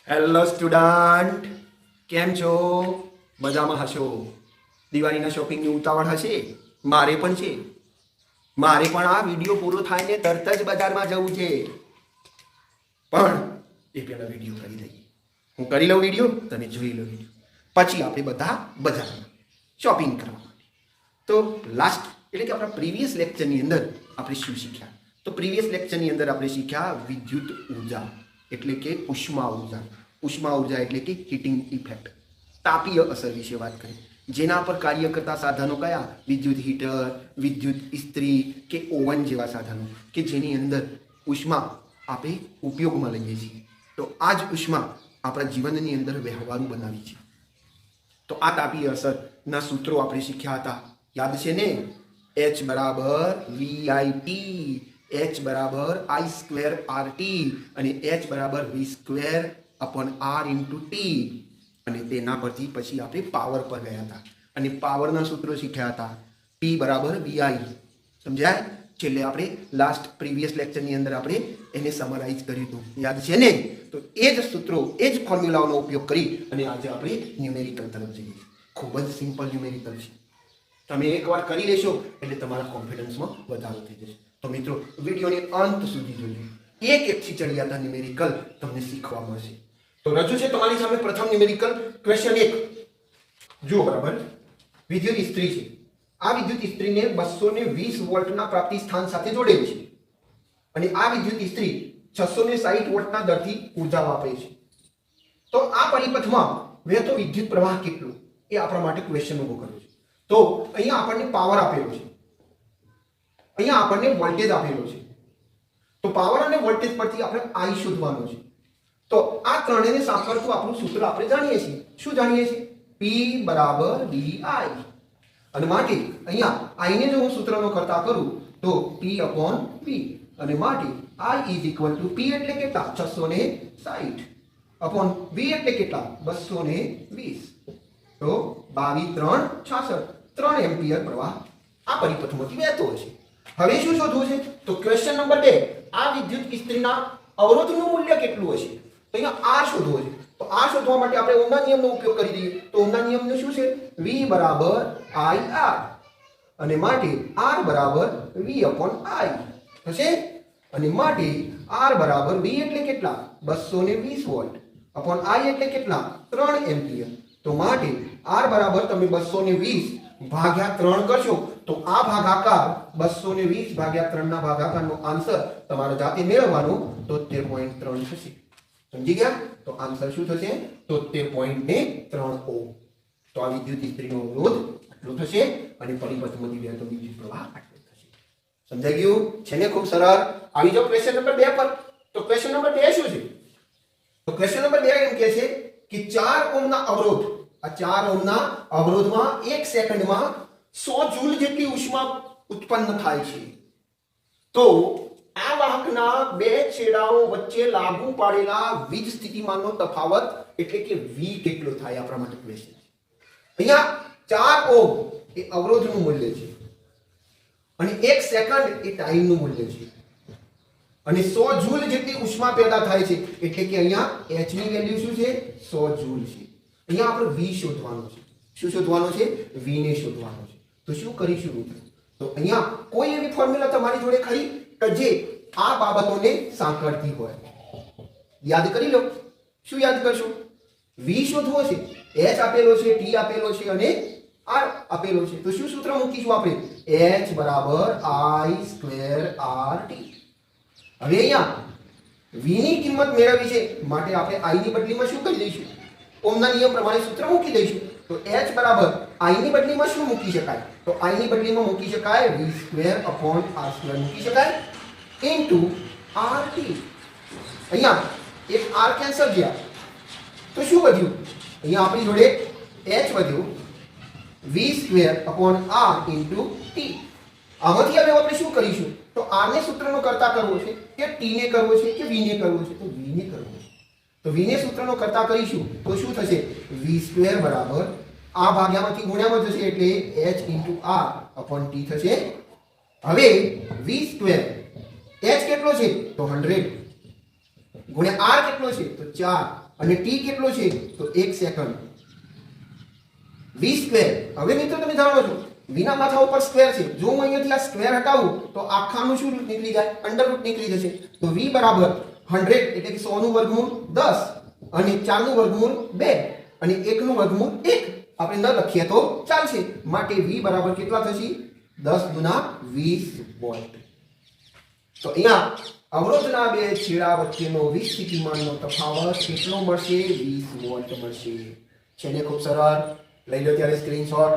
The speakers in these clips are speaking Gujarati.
હેલો સ્ટુડન્ટ, કેમ છો? મજામાં હશો? દિવાળીના શોપિંગની ઉતાવળ હશે? મારે પણ છે. મારે પણ આ વિડીયો પૂરો થાય ને તરત જ બજારમાં જવું છે. પણ એ પહેલા વિડીયો કરી દઈએ. હું કરી લઉં વિડીયો, તમે જોઈ લો વિડીયો, પછી આપણે બધા બજારમાં શોપિંગ કરવા માટે. તો લાસ્ટ એટલે કે આપણા પ્રીવિયસ લેક્ચરની અંદર આપણે શું શીખ્યા? તો પ્રીવિયસ લેક્ચરની અંદર આપણે શીખ્યા વિદ્યુત ઉર્જા એટલે કે ઉષ્મા ઉર્જા. ઉષ્મા ઉર્જા એટલે કે હીટિંગ ઇફેક્ટ, તાપીય અસર વિશે વાત કરી. જેના પર કાર્ય કરતા સાધનો કયા? વિદ્યુત હીટર, વિદ્યુત ઇસ્ત્રી કે ઓવન જેવા સાધનો કે જેની અંદર ઉષ્મા આપણે ઉપયોગમાં લઈએ છીએ. તો આ જ ઉષ્મા આપણા જીવનની અંદર વ્યવહારું બનાવી છે. તો આ તાપીય અસરના સૂત્રો આપણે શીખ્યા હતા, યાદ છે ને? H બરાબર VIT, H બરાબર I²RT અને H બરાબર V²/R × T. અને તેના પરથી પછી આપણે પાવર પર ગયા હતા અને પાવરના સૂત્રો શીખ્યા હતા. P બરાબર VI. સમજાય? છેલ્લે આપણે લાસ્ટ પ્રીવિયસ લેક્ચરની અંદર આપણે એને સમરાઇઝ કર્યું હતું, યાદ છે ને? તો એ જ સૂત્રો, એ જ ફોર્મ્યુલાઓનો ઉપયોગ કરી અને આજે આપણે ન્યુમેરિકલ તરફ જઈએ. ખૂબ જ સિમ્પલ ન્યુમેરિકલ છે. તમે એકવાર કરી લેશો એટલે તમારા કોન્ફિડન્સમાં વધારો થઈ જશે. તો મિત્રો, વિડીયોને અંત સુધી જોજો. એક એકથી ચડિયાતા ન્યુમેરિકલ તમને શીખવા મળશે. તો રજૂ છે તમારી સામે પ્રથમ ન્યુમેરિકલ ક્વેશ્ચન 1. જુઓ બરાબર, વિદ્યુત ઇસ્ત્રી છે. આ વિદ્યુત ઇસ્ત્રીને 220 વોલ્ટના પ્રાપ્તિ સ્થાન સાથે જોડેલ છે અને આ વિદ્યુત ઇસ્ત્રી 660 વોલ્ટના દરથી ઉર્જા વાપરે છે. તો આ પરિપથમાં વહેતો વિદ્યુત પ્રવાહ કેટલો એ આપણા માટે ક્વેશ્ચન ઉભો કર્યો છે. તો અહીંયા આપણને પાવર આપેલો છે, અહીંયા આપણને વોલ્ટેજ આપેલો છે. તો પાવર અને વોલ્ટેજ પરથી આપણે I શોધવાનો છે. તો આ ત્રણેયને સાંકળતું આપણું સૂત્ર આપણે જાણીએ છીએ. શું જાણીએ છીએ? P બરાબર VI. અને માટે અહીંયા I ને જો હું સૂત્રનો કરતા કરું તો P/V અને માટે I = P એટલે કેટલા? 660 V એટલે કેટલા? 220. તો 22 3 66 3 એમ્પિયર પ્રવાહ આ પરિપથમાંથી વહેતો હશે. હવે શું શોધવું છે? તો ક્વેશ્ચન નંબર 2, આ વિદ્યુત ઇસ્ત્રીના અવરોધનું મૂલ્ય કેટલું હશે? તો અહીંયા R શોધવો છે. તો આ શોધવા માટે આપણે ઓહમના નિયમનો ઉપયોગ કરી દઈએ. તો ઓહમના નિયમનું શું છે? V બરાબર IR અને માટે R બરાબર V/I થશે. અને માટે R બરાબર V એટલે કેટલા? 220 વોલ્ટ અપોન I એટલે કેટલા? 3 એમ્પિયર. તો માટે R બરાબર તમે 220 ભાગ્યા 3 કરશો તો આ ભાગાકાર 220 ભાગ્યા 3 ના ભાગાકારનો આન્સર તમારે જાતે મેળવવાનો 73.3 થશે. સમજી ગયા? તો આન્સર શું થશે? 73.3 ઓહ્મ. તો આ વિદ્યુત ઇસ્ત્રીનો અવરોધ આટલો થશે અને પરિપથમાંથી વહેતો વિદ્યુત પ્રવાહ આટલો થશે. સમજાઈ ગયું છે ને? ખૂબ સરળ. આવી જાઓ ક્વેશ્ચન નંબર 2 પર. તો ક્વેશ્ચન નંબર 2 શું છે? તો ક્વેશ્ચન નંબર 2 એમ કહે છે કે 4 ઓહ્મના અવરોધ, આ 4 ઓહ્મના અવરોધમાં 1 સેકન્ડમાં 100 જૂલ જેટલી ઉષ્મા ઉત્પન્ન થાય છે. તો આ વાહકના બે છેડાઓ વચ્ચે લાગુ પાડેલા વીજ સ્થિતિમાનનો તફાવત એટલે કે V કેટલો થાય? આપણા માટે ક્વેશ્ચન છે. અહીંયા 4 ઓહ્મ એ અવરોધનું મૂલ્ય છે અને 1 સેકન્ડ એ ટાઈમનું મૂલ્ય છે અને 100 જૂલ જેટલી ઉષ્મા પેદા થાય છે. એટલે કે અહીંયા H ની વેલ્યુ શું છે? 100 જૂલ છે. અહીંયા આપણે V શોધવાનો છે. શું શોધવાનો છે? V ને શોધવાનો છે. તો શું કરીશું મિત્રો? તો અહીંયા કોઈ એવી ફોર્મ્યુલા તમારી જોડે ખરી કે જે આ બાબતોને સાંકળતી હોય? યાદ કરી લો. શું યાદ કરશો? V શોધવો છે, H આપેલો છે, T આપેલો છે અને R આપેલો છે. તો શું સૂત્ર મૂકીશું આપણે? H બરાબર I²RT. હવે અહીંયા V ની કિંમત મેળવવી છે માટે આપણે I ની બદલીમાં શું કરી દઈશું? ઓહમના નિયમ પ્રમાણે સૂત્ર મૂકી દઈશું. તો H બરાબર I ની બદલીમાં શું મૂકી શકાય? તો I ની બદલીમાં મૂકી શકાય V²/R² મૂકી શકાય ઇન્ટુ RT. અહીંયા એક R કેન્સલ ગયા તો શું વધ્યું? અહીંયા આપણી જોડે H વધ્યું V²/R × T. આમાંથી હવે આપણે શું કરીશું? તો R ને સૂત્રનો કરતા કરવો છે કે T ને કરવો છે કે V ને કરવો છે? તો V ને કરવો છે. તો V ને સૂત્રનો કરતા કરીશું તો શું થશે? V² બરાબર આ ભાગ્યામાંથી ગુણ્યામાં જશે એટલે H × R/T થશે. હવે V², H કેટલો છે? તો 100 ગુણ્યા R કેટલો છે? તો 4 અને ટી કેટલો છે તો 1 સેકન્ડ. v square. હવે મિત્રો તમે જાણો છો v ના પાછા ઉપર સ્ક્વેર છે. જો હું અહીંયાથી આ સ્ક્વેર હટાવું તો આખાનું શું રૂટ નીકળી જાય? અંડર રૂટ નીકળી જશે. તો v બરાબર 100 એટલે કે 100 નું વર્ગમૂળ 10 અને 4 નું વર્ગમૂળ 2 અને 1 નું વર્ગમૂળ 1. આપણે ન લખીએ તો ચાલશે. માટે v બરાબર કેટલા થશે? 10 ગુના 20 વોલ્ટ. તો અહીંયા અવરોધના બે છેડા વચ્ચેનો વીજ સ્થિતિમાનનો તફાવત કેટલો મળશે? 20 વોલ્ટ મળશે. છે ને ખૂબ સરળ. લઈ લો ત્યારે સ્ક્રીનશોટ.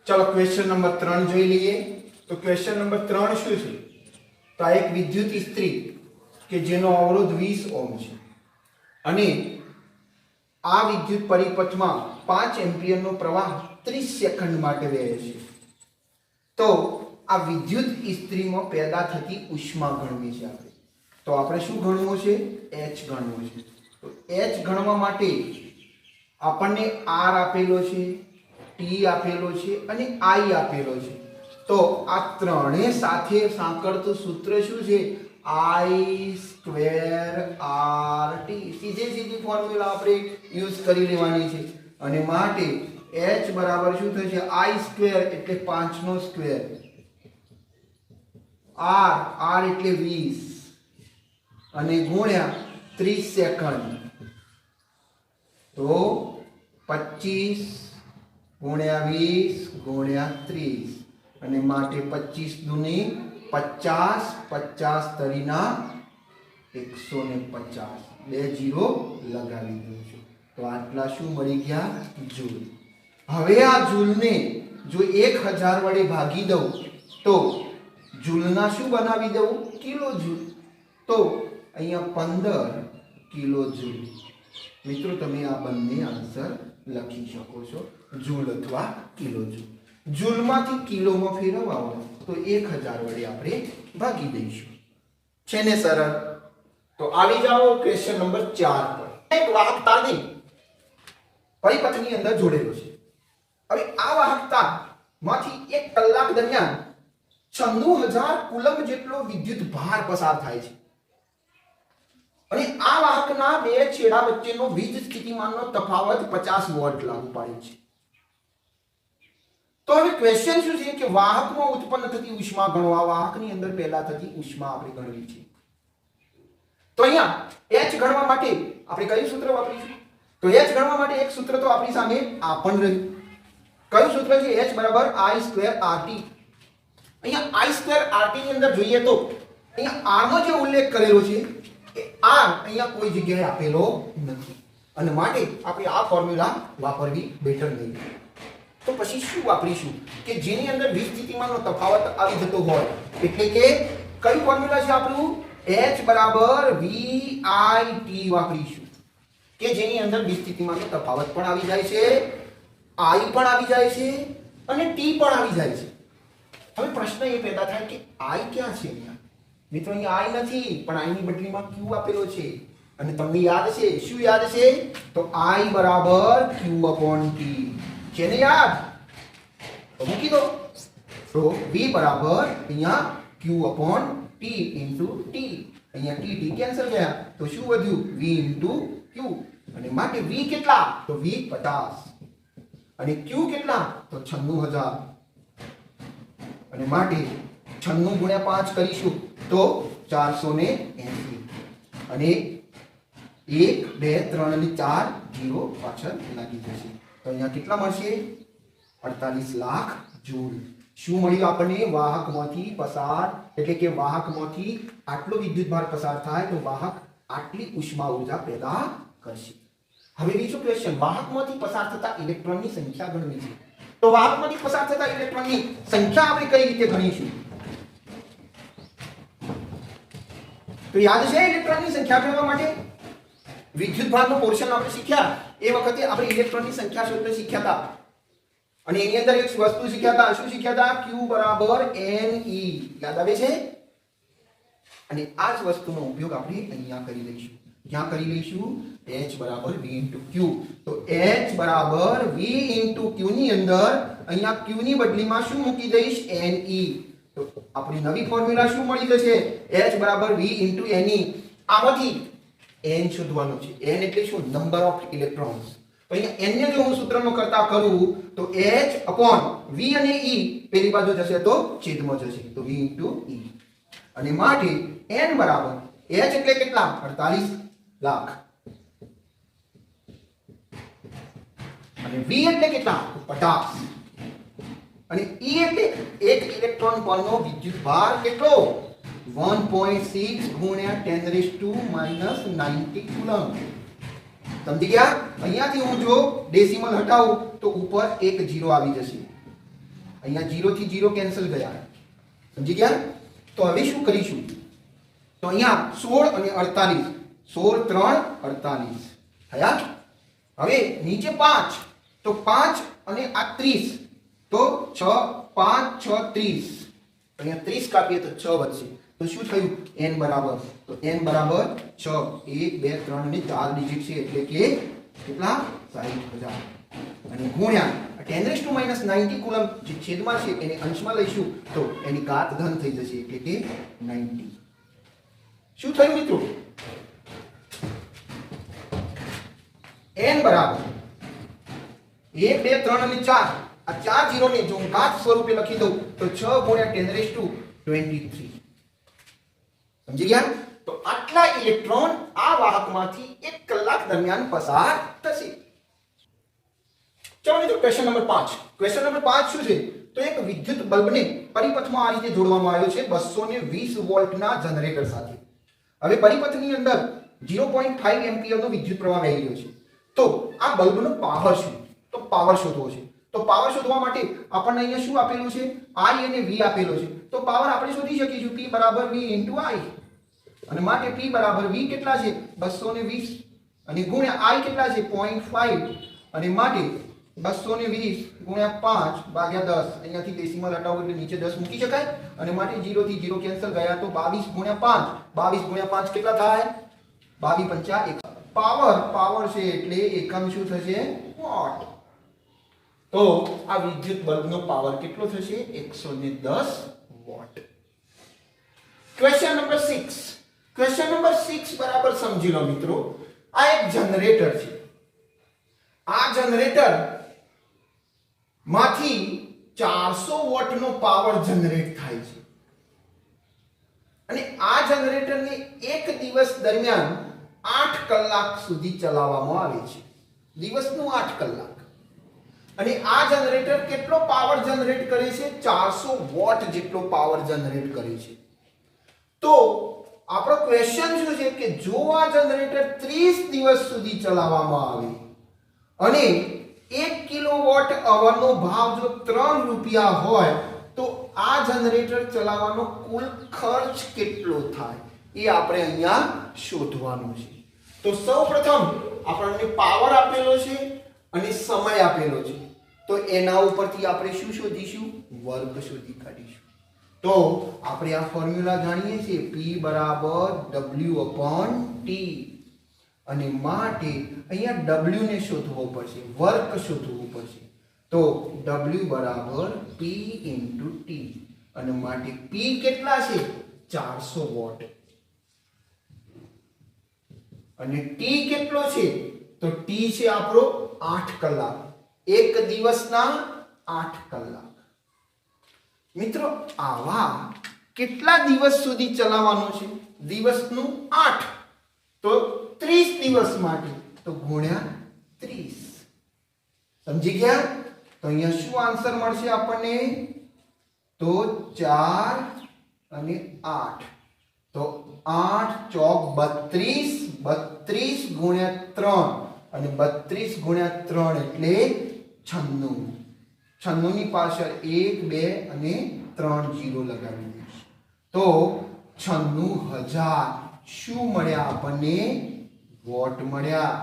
ચલો ક્વેશ્ચન નંબર 3 જોઈ લઈએ. તો ક્વેશ્ચન નંબર 3 શું છે? તો આ એક વિદ્યુત ઇસ્ત્રી કે જેનો અવરોધ 20 ઓહ્મ છે અને આ વિદ્યુત પરિપથમાં 5 એમ્પિયરનો પ્રવાહ 30 સેકન્ડ માટે વહે છે. તો આ વિદ્યુત ઇસ્ત્રીમાં પેદા થતી ઉષ્મા ગણવી છે આપણે. તો આપણે શું ગણવું છે? h ગણવું છે. તો h ગણવા માટે આપણને r આપેલો છે, t આપેલો છે અને i આપેલો છે. તો આ ત્રણે સાથે સાંકળતું સૂત્ર શું છે? i square rt. સીધી ફોર્મ્યુલા આપણે યુઝ કરી લેવાની છે. અને માટે h બરાબર શું થશે? i સ્ક્વેર એટલે 5 નો સ્ક્વેર, r એટલે 20 અને ગુણ્યા 30 સેકન્ડ. તો 25 ગુણ્યા 20 ગુણ્યા 30 અને માટે 25 દુની 50, 50 તરીના 150. 2 જીરો લગાવી દઉં છું. તો આટલા શું મળી ગયા? જૂલ. હવે આ જૂલને જો 1000 વડે ભાગી દઉં તો જૂલના શું બનાવી દઉં? Kilo joule. તો અહીંયા 15 કિલો જૂલ. મિત્રો તમે આ બંને આન્સર લખી શકો છો, જૂલ અથવા કિલો જૂલ. જૂલમાંથી કિલોમાં ફેરવવા હોય તો 1000 વડે આપણે ભાગી દઈશું. છે ને સરળ? તો આવી જાઓ ક્વેશ્ચન નંબર 4 પર. એક વાહક તારને પરિપથની અંદર જોડેલો છે. હવે આ વાહક તારમાંથી 1 કલાક દરમિયાન 96000 કુલમ્બ જેટલો વિદ્યુત ભાર પસાર થાય છે અને આ વાહકના બે છેડા વચ્ચેનો વીજ સ્થિતિમાનનો તફાવત 50 વોલ્ટ લાગુ પાડે છે. તો હવે ક્વેશ્ચન શું છે કે વાહકમાં ઉત્પન્ન થતી ઉષ્મા ગણવા. વાહકની અંદર પહેલા થતી ઉષ્મા આપણે ગણવી છે. તો અહીંયા h ગણવા માટે આપણે કયું સૂત્ર વાપરીશું? તો h ગણવા માટે એક સૂત્ર તો આપણી સામે આ પણ રહ્યું. કયું સૂત્ર છે? h બરાબર i સ્ક્વેર rt. અહીંયા i સ્ક્વેર rt ની અંદર જોઈએ તો અહીંયા r નો જે ઉલ્લેખ કરેલો છે એ r અહીંયા કોઈ જગ્યાએ આપેલો નથી અને માટે આપણે આ ફોર્મ્યુલા વાપરવી બેટર નહીં. તો પછી શું વાપરીશું કે જેની અંદર વીજ સ્થિતિમાનનો તફાવત આવી જતો હોય? એટલે કે કયું ફોર્મ્યુલા છે આપણું? h બરાબર vit વાપરીશું કે જેની અંદર વીજ સ્થિતિમાનનો તફાવત પણ આવી જાય છે, i પણ આવી જાય છે અને t પણ આવી જાય છે. હવે પ્રશ્ન એ પેદા થાય કે i ક્યાં છે? અહીંયા મિત્રો અહીંયા i નથી પણ i ની બદલીમાં q આપેલો છે અને તમને યાદ છે શું યાદ છે? તો i બરાબર q/t છે ને યાદ? તો મૂકી દો. તો v બરાબર અહીંયા q/t into t. અહીંયા t કેન્સલ ગયા તો શું વધ્યું? v into q. અને માટે v કેટલા? તો v 50 અને q કેટલા? તો 96000 અને માટે 96 ગુણ્યા 5 કરીશું તો 480 અને 1 2 3 અને 4 જીરો પાછળ લાગી જશે. તો અહીંયા કેટલા મળશે? 48 લાખ જૂલ. શું મળ્યું આપણને? વાહકમાંથી પસાર એટલે કે વાહકમાંથી આટલો વિદ્યુતભાર પસાર થાય તો વાહક આટલી ઉષ્મા ઊર્જા પેદા કરશે. હવે બીજો ક્વેશ્ચન, વાહકમાંથી પસાર થતા ઇલેક્ટ્રોનની સંખ્યા ગણવી છે. તો વાહકમાંથી પસાર થતા ઇલેક્ટ્રોનની સંખ્યા આપણે કઈ રીતે ગણીશું? તો યાદ છે ઇલેક્ટ્રોનની સંખ્યા ગણવા માટે વિદ્યુતભારનો પોર્શન આપણે શીખ્યા એ વખતે આપણે ઇલેક્ટ્રોનની સંખ્યા સૂત્ર શીખ્યા હતા અને એની અંદર એક વસ્તુ શીખ્યા હતા. શું શીખ્યા હતા? q બરાબર ne. યાદ આવે છે? અને આ જ વસ્તુનો ઉપયોગ આપણે અહીંયા કરી લઈશું. ક્યાં કરી લઈશું? h બરાબર v into q. તો h બરાબર v into q ની અંદર અહીંયા q ની બદલીમાં શું મૂકી દઈશ? ne. તો આપણી નવી ફોર્મ્યુલા શું મળી જશે? h બરાબર v into ne. આમાંથી n શોધવાનું છે. n એટલે શું? Number of electrons. તો અહીંયા n ને જો હું સૂત્રમાં કરતા કરું તો h v અને e પેલી બાજુ જશે તો છેદમાં જશે, તો v e. અને માટે n બરાબર h એટલે કેટલા? 48 લાખ. અને v એટલે કેટલા? 50. અને e એટલે એક ઇલેક્ટ્રોન પરનો વિદ્યુતભાર કેટલો? 1.6 ગુણ્યા 10 - 90 કુલમ. સમજી ગયા? અહીંયાથી હું જો ડેસિમલ હટાવું તો ઉપર એક 0 આવી જશે. અહીંયા 0 થી 0 કેન્સલ ગયા. સમજી ગયા? તો હવે શું કરીશું? તો અહીંયા 16 અને 48, 16 3 48 થયા. હવે નીચે 5, તો 5 અને આ 30, તો 6 5 6 30. અહીંયા 30 કાપીએ તો 6 વધશે. તો શું થયું? n બરાબર, તો n બરાબર 6, 1 2 3 અને 4 ડિજિટ છે એટલે કે કેટલા? 60,000. અને ગુણ્યા 10 - 90 કુલમ જે છેદમાં છે એને અંશમાં લઈશું તો એની ઘાત ધન થઈ જશે એટલે કે 90. શું થયું મિત્રો? n બરાબર 1 2 3 અને 4, આ 4 0 ને જો હું ઘાત સ્વરૂપે લખી દઉં તો 6 ગુણ્યા 10 - 23. સમજી ગયા? તો આટલા ઇલેક્ટ્રોન આ વાહકમાંથી 1 કલાક દરમિયાન પસાર થશે. ચલો મિત્રો ક્વેશ્ચન નંબર 5. ક્વેશ્ચન નંબર 5 શું છે? તો એક વિદ્યુત બલ્બને પરિપથમાં આ રીતે જોડવામાં આવ્યો છે 220 વોલ્ટના જનરેટર સાથે. હવે પરિપથની અંદર 0.5 એમ્પિયરનો વિદ્યુત પ્રવાહ વહી રહ્યો છે. તો આ બલ્બનો પાવર શું? તો પાવર શોધવો છે. તો પાવર શોધવા માટે આપણને અહીંયા શું આપેલું છે? I અને V આપેલો છે. તો પાવર આપણે શોધી શકીશું P બરાબર V into I. અને માટે P બરાબર V કેટલા છે? 220 અને ગુણ્યા I કેટલા છે? 0.5 અને માટે 220 ગુણ્યા 5 ભાગ્યા 10. અહીંયાથી ડેસિમલ હટાવો એટલે નીચે 10 મૂકી શકાય. અને માટે 0 થી 0 કેન્સલ ગયા તો 22 ગુણ્યા 5. 22 ગુણ્યા 5 કેટલા થાય? 22 × 5 પાવર છે એટલે એકમ શું થશે? વોટ. તો આ વિદ્યુત બલ્બનો પાવર કેટલો થશે? 110 watt. Question number 6. Question number 6 બરાબર સમજી લો મિત્રો. આ એક જનરેટર છે. આ જનરેટર માંથી 400 વોટનો પાવર જનરેટ થાય છે. અને આ જનરેટરને એક દિવસ દરમિયાન 8 કલાક સુધી ચલાવવામાં આવે છે. દિવસનું 8 કલાક. અને આ જનરેટર કેટલો પાવર જનરેટ કરે છે? 400 વોટ જેટલો પાવર જનરેટ કરે છે. તો આપણો ક્વેશ્ચન શું છે કે જો આ જનરેટર 30 દિવસ સુધી ચલાવવામાં આવે અને 1 કિલોવોટ અવરનો ભાવ જો 3 રૂપિયા હોય તો આ જનરેટર ચલાવવાનો કુલ ખર્ચ કેટલો થાય એ આપણે અહીંયા શોધવાનું છે. તો સૌપ્રથમ આપણને પાવર આપેલો છે અને સમય આપેલો છે. તો એના ઉપરથી આપણે શું શોધીશું? વર્ગ શોધી કાઢીશું. તો આપણે આ ફોર્મ્યુલા જાણીએ છીએ P બરાબર W/T. અને માટે અહીંયા W ને શોધવો પડશે, વર્ક શોધવું પડશે. તો W બરાબર P × T. અને માટે P કેટલા છે? 400 વોટ. અને T કેટલો છે? તો T છે આપણો 8 કલાક. એક દિવસના 8 કલાક. મિત્રો આવા કેટલા દિવસ સુધી ચલાવવાનું છે? દિવસનું 8. તો 30 દિવસ માટે તો ગુણ્યા 30. સમજી ગયા? તો અહીંયા શું આન્સર મળશે આપણને? તો 4 અને 8. તો 8 ચોક 32, 32 ગુણ્યા 3 અને 32 ગુણ્યા 3 એટલે 96. 96 ની પાછળ 1 2 અને 3 0 લગાવી દઈશું. તો 96,000 શું મળ્યા આપણને? વોટ મળ્યા.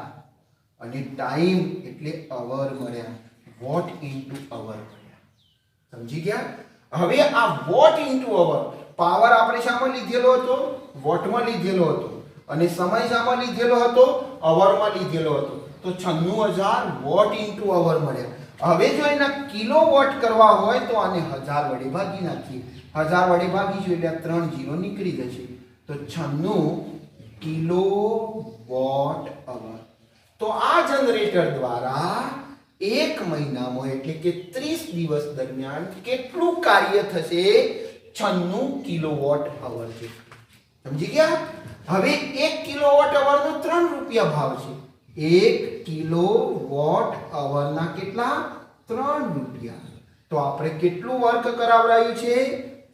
અને ટાઈમ એટલે અવર મળ્યા. વોટ ઇન્ટુ અવર મળ્યા. સમજી ગયા? હવે આ વોટ ઇન્ટુ અવર પાવર આપણે શામાં લીધેલો હતો? વોટમાં લીધેલો હતો. અને સમય શામાં લીધેલો હતો? અવરમાં લીધેલો હતો. તો 96,000 વોટ ઇન્ટુ અવર મળ્યા. હવે જો એના કિલોવોટ કરવા હોય તો આને 1000 વડે ભાગી નાખીએ. 1000 વડે ભાગીશું એટલે 3 0 નીકળી જશે. તો 96 કિલોવોટ અવર. તો આ જનરેટર દ્વારા એક મહિનામાં એટલે કે 30 દિવસ દરમિયાન કેટલું કાર્ય થશે? 96 કિલોવોટ અવર છે. સમજી ગયા? હવે 1 કિલોવોટ અવરનો 3 રૂપિયા ભાવ છે. 1 કિલોવોટ અવરના કેટલા? 3 રૂપિયા. તો આપણે કેટલું વર્ક કરાવરાયું છે?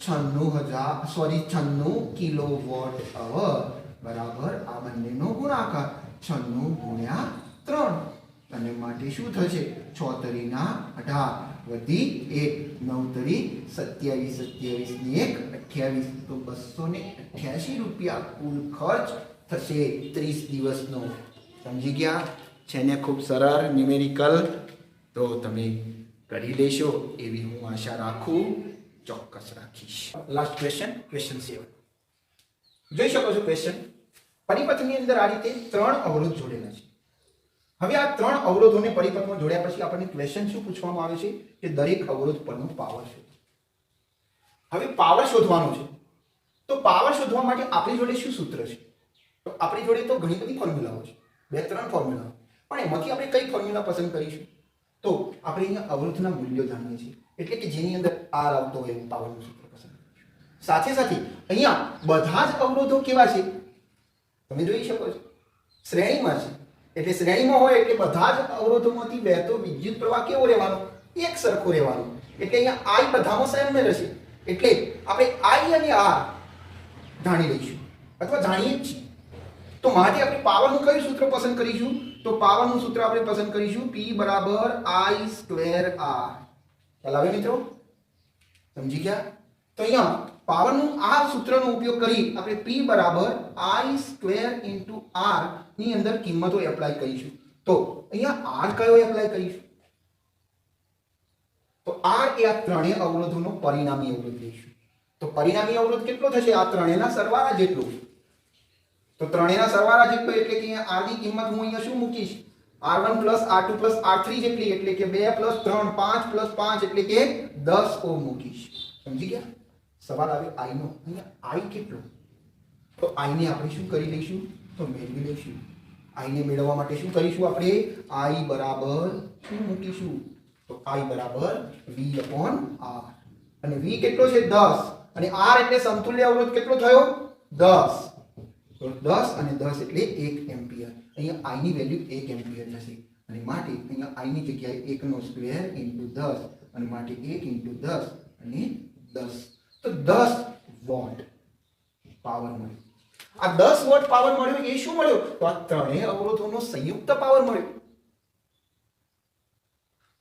96 કિલોવોટ અવર બરાબર આ બંનેનો ગુણાકાર 96 ગુણ્યા 3 અને માટે શું થશે? 6 તરીના 18 વધી 1 9 તરી 27 27 ને 1 28 તો 288 રૂપિયા કુલ ખર્ચ થશે 30 દિવસનો. સમજી ગયા? છે ને ખૂબ સરળ ન્યુમેરિકલ. તો તમે કરી લેશો એવી હું આશા રાખું, ચોક્કસ રાખીશ. Last question, question 7. જોઈ શકો છો ક્વેશ્ચન. પરિપથની અંદર આ રીતે 3 અવરોધ જોડેલા છે. હવે આ 3 અવરોધોને પરિપથમાં જોડ્યા પછી આપણને ક્વેશ્ચન શું પૂછવામાં આવે છે કે દરેક અવરોધ પરનો પાવર શોધો. હવે પાવર શોધવાનો છે. તો પાવર શોધવા માટે આપણી જોડે શું સૂત્ર છે? તો આપણી જોડે તો ઘણી બધી ફોર્મ્યુલાઓ છે, 2-3 ફોર્મ્યુલા. પણ એમાંથી આપણે કઈ ફોર્મ્યુલા પસંદ કરીશું? તો આપણે અહીંયા અવરોધના મૂલ્યો જાણીએ છીએ, એટલે કે જેની અંદર આર આવતો હોય એવું પાવરનું સૂત્ર પસંદ કરીશું. સાથે સાથે અહીંયા બધા જ અવરોધો કેવા છે? તમે જોઈ શકો છો શ્રેણીમાં છે. એટલે શ્રેણીમાં હોય એટલે બધા જ અવરોધોમાંથી વહેતો વિદ્યુત પ્રવાહ કેવો રહેવાનો? એક સરખો રહેવાનો. એટલે અહીંયા I બધામાં સેમ રહેશે. એટલે આપણે I અને R જાણી લઈશું અથવા જાણીએ જ છીએ. તો માટે આપણે પાવરનું કયું સૂત્ર પસંદ કરીશું? તો પાવરનું સૂત્ર આપણે પસંદ કરીશું P બરાબર I² R. ખ્યાલ આવે મિત્રો? સમજી ગયા? તો અહીંયા પાવરનું આ સૂત્રનો ઉપયોગ કરી આપણે P બરાબર I² R ની અંદર કિંમતો એપ્લાય કરીશું. તો અહીંયા R કયો એપ્લાય કરીશું? તો R એ આ ત્રણેય અવરોધોનો પરિણામી અવરોધ લઈશું. તો પરિણામી અવરોધ કેટલો થશે? આ ત્રણેયના સરવાળા જેટલો. તો ત્રણેયના સરવાળા જેટલો એટલે કે અહીંયા R ની કિંમત હું અહીંયા શું મૂકીશ? R1 R2 R3 જેટલી, એટલે કે 2 3 5 5 એટલે કે 10 ઓહ્મ મૂકીશ. સમજી ગયા? સવાલ આવે I નો. અહીંયા I કેટલો? તો I ને આપણે શું કરી લઈશું? તો મેળવી લઈશું. I ને મેળવવા માટે શું કરીશું આપણે? I બરાબર શું મૂકીશું? તો I બરાબર V/R. અને V કેટલો છે? 10. અને R એટલે સમતુલ્ય અવરોધ કેટલો થયો? 10. તો 10 અને 10 એટલે 1 એમ્પિયર. અહીંયા I ની વેલ્યુ 1 એમ્પિયર થશે. અને માટે અહીંયા I ની જગ્યાએ 1 નો સ્ક્વેર * 10 અને માટે 1 * 10 અને 10. તો 10 વોટ પાવર મળ્યો. આ 10 વોટ પાવર મળ્યો એ શું મળ્યો? તો આ ત્રણેય અવરોધોનો સંયુક્ત પાવર મળ્યો.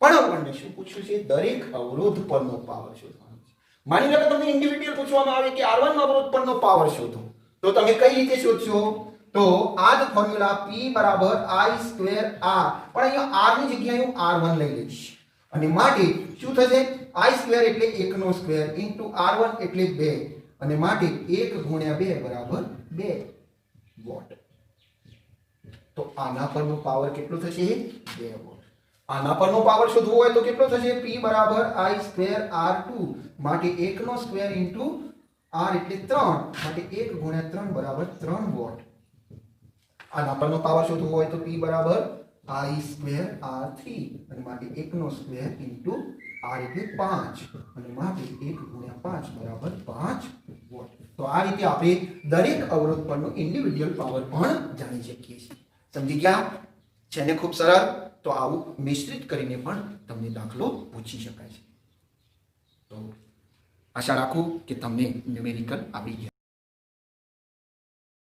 પણ આપણને શું પૂછ્યું છે? દરેક અવરોધ પરનો પાવર શોધવાનો છે. માની લો કે તમને ઇન્ડિવિડ્યુઅલ પૂછવામાં આવે કે R1 અવરોધ પરનો પાવર શોધો. તો તમે કઈ રીતે શોધશો? તો આ જ ફોર્મ્યુલા P બરાબર I² R. પણ અહીંયા R ની જગ્યાએ હું R1 લઈ લઈશ. અને માટે શું થશે? I² એટલે 1 નો સ્ક્વેર * R1 એટલે 2 અને માટે 1 ગુણ્યા 2 બરાબર 2 વોટ. તો આના પરનો પાવર કેટલો થશે? 2 વોટ. આના પરનો પાવર શોધવો હોય તો કેટલો થશે? P બરાબર I² R2 માટે 1 નો સ્ક્વેર * R એટલે 3 માટે 1 ગુણ્યા 3 બરાબર 3 વોટ. આના પરનો પાવર શોધવો હોય તો P બરાબર I² R3 અને માટે 1 નો સ્ક્વેર * R એટલે 5 અને માટે 1 ગુણ્યા 5 બરાબર 5 વોટ. તો આ રીતે આપણે દરેક અવરોધ પરનો ઇન્ડિવિડ્યુઅલ પાવર પણ જાણી શકીએ છીએ. સમજી ગયા? છે ને ખૂબ સરળ. તો આવું મિશ્રિત કરીને પણ તમને દાખલો પૂછી શકાય છે. તો આશા રાખું કે તમને ન્યુમેરિકલ આવડી ગયા.